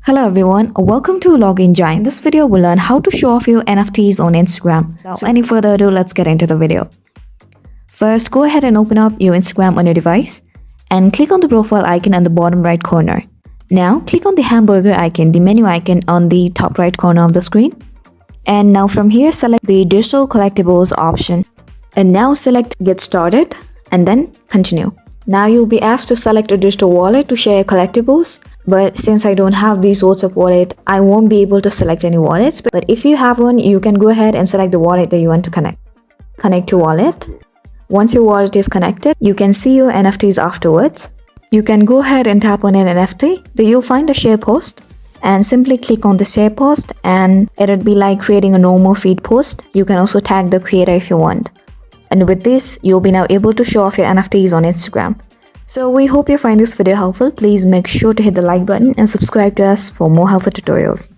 Hello everyone, welcome to Login Giant. In this video, we'll learn how to show off your NFTs on Instagram. Without any further ado, let's get into the video. First, go ahead and open up your Instagram on your device and click on the profile icon on the bottom right corner. Now, click on the hamburger icon, the menu icon on the top right corner of the screen. And now from here, select the digital collectibles option. And now select get started and then continue. Now you'll be asked to select a digital wallet to share collectibles. But since I don't have the sorts of wallet, I won't be able to select any wallets. But if you have one, you can go ahead and select the wallet that you want to connect. Connect to wallet. Once your wallet is connected, you can see your NFTs afterwards. You can go ahead and tap on an NFT. Then you'll find a share post and simply click on the share post and it'll be like creating a normal feed post. You can also tag the creator if you want. And with this, you'll be now able to show off your NFTs on Instagram. So we hope you find this video helpful. Please make sure to hit the like button and subscribe to us for more helpful tutorials.